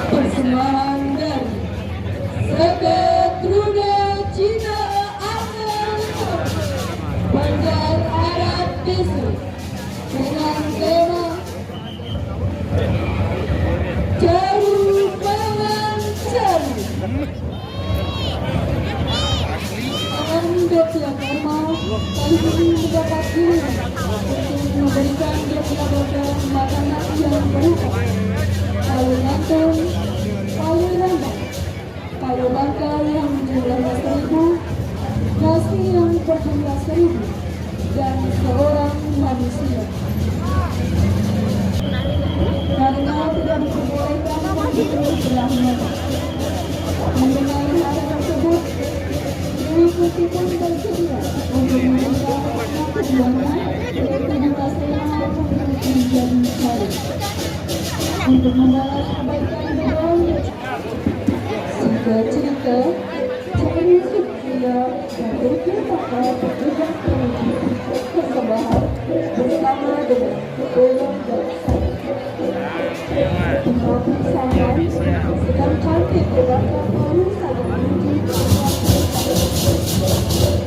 Persembahan dari Seketruna Cina Anel Bandar Arab Desa dengan tema Jaru Pangan Jaru. Untuk yang normal kali ini mendapat giliran untuk memberikan beberapa makanan yang berupa palu nantong, palu rendang, palu bangka yang berjumlah 1.000, nasi yang berjumlah 1.000, dan seorang manusia. Karena tidak diperbolehkan untuk berlama. Mengenai hal tersebut, diikuti pun bersedia untuk memberikan keduanya yaitu jumlah setengah menjadi hari. Untuk membalas kebaikan beliau, singkat cerita, cari dia dan berkata bertugas menuju persembahan bersama dengan belum dan tinggal bersama sedang cantik berbakar baru saja menuju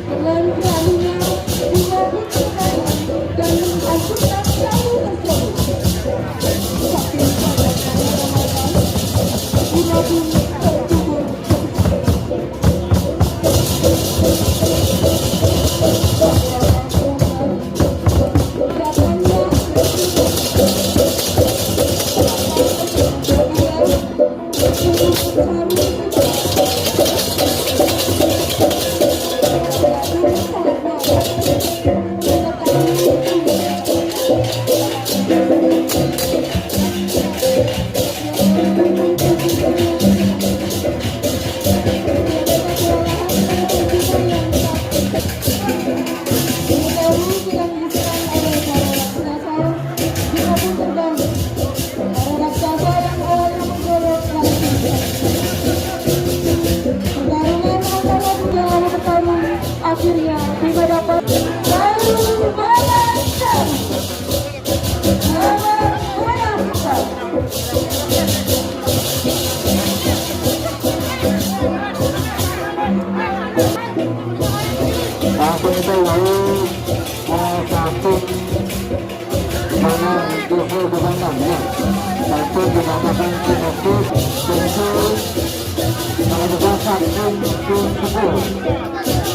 dengan perahunya dia bercerai dan mengangkutkan perahu tersebut. Akhirnya tiba dapat Jaru Pangan Jaru. Selamat menyaksikan. Langsung itu lalu satu mana juhur kebanyakannya satu dinamakan kinopus tentu menentukan satu sepuluh.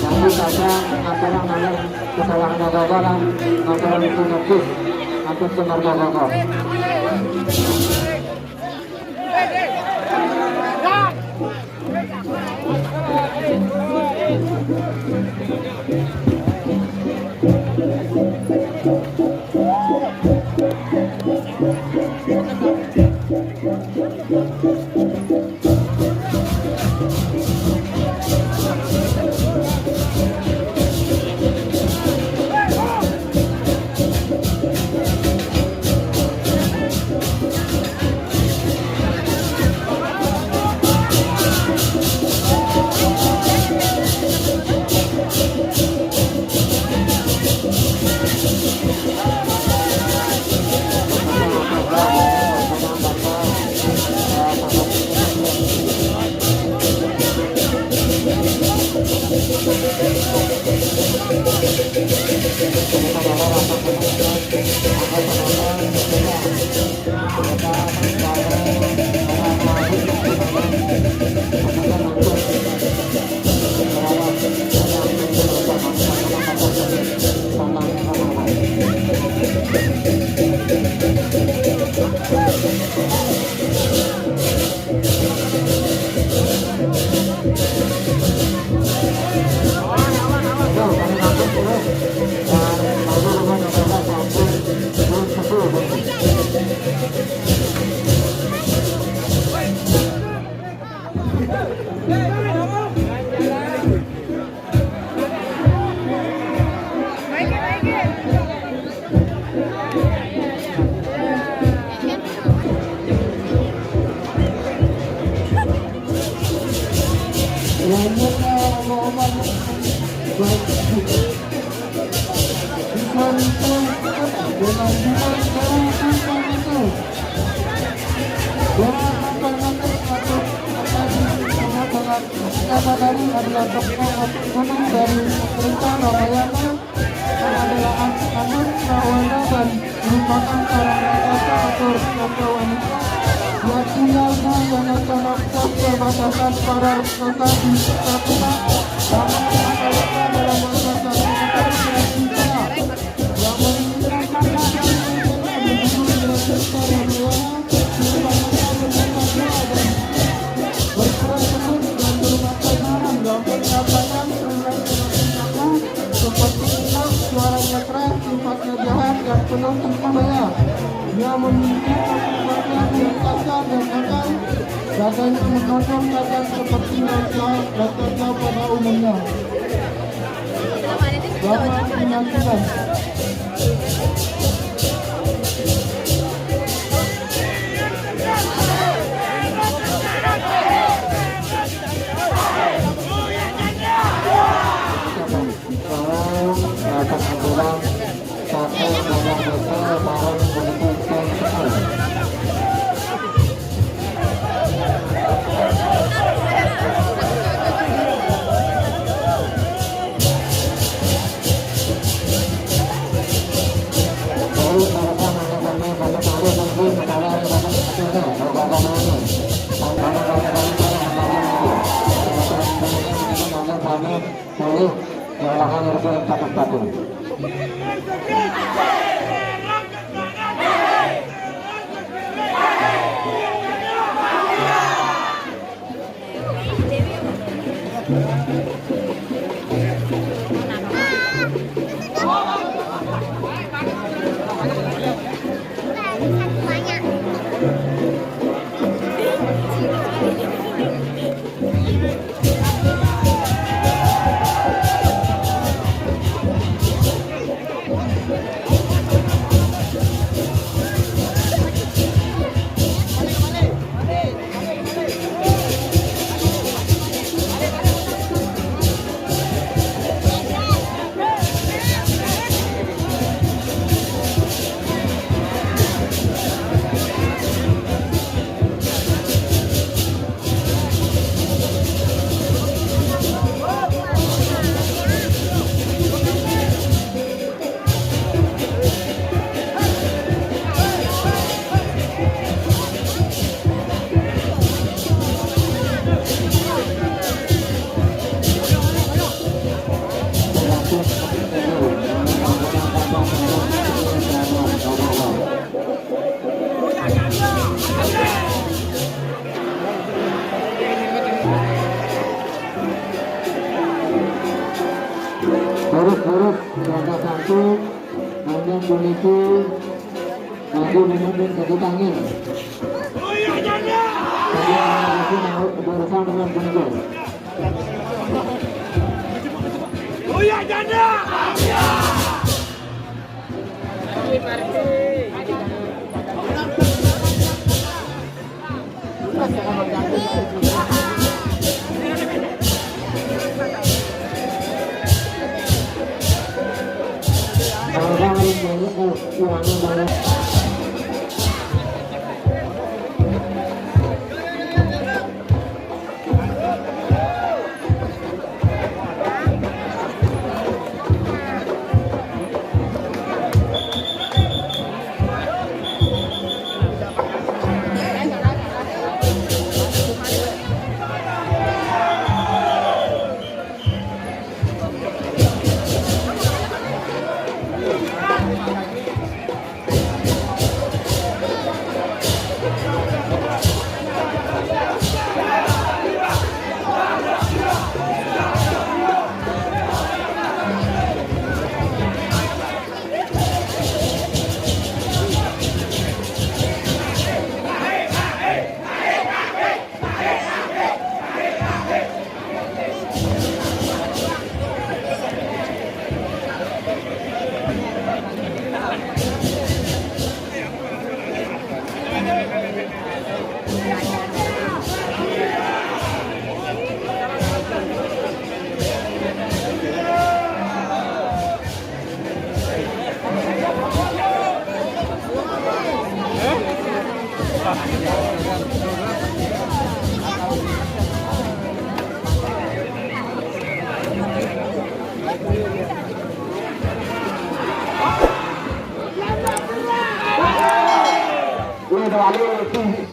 Jadi saja antara namanya kesalahan gagalan antara itu nanti atau benar gagal. Muhammad Madani adalah tokoh gunung dari pemerintah Ramayana yang adalah anak Rawana dan merupakan seorang raksasa atau raksasa wanita yang tinggalnya dengan tanah perbatasan para raksasa di Sakura sama mereka dalam masyarakat Indonesia yang menginginkan suaranya keras, sifatnya jahat dan penuh tipu daya. Dia memiliki kekuatan yang kasar dan akal, dadanya menonton dagang seperti rakyatnya pada umumnya. Jangan menyaksikan. Huruf-huruf roda satu hanya memiliki maju menunduk satu tangan. Jadi masih mau berusaha dengan benar. Oh ya janda. Ayo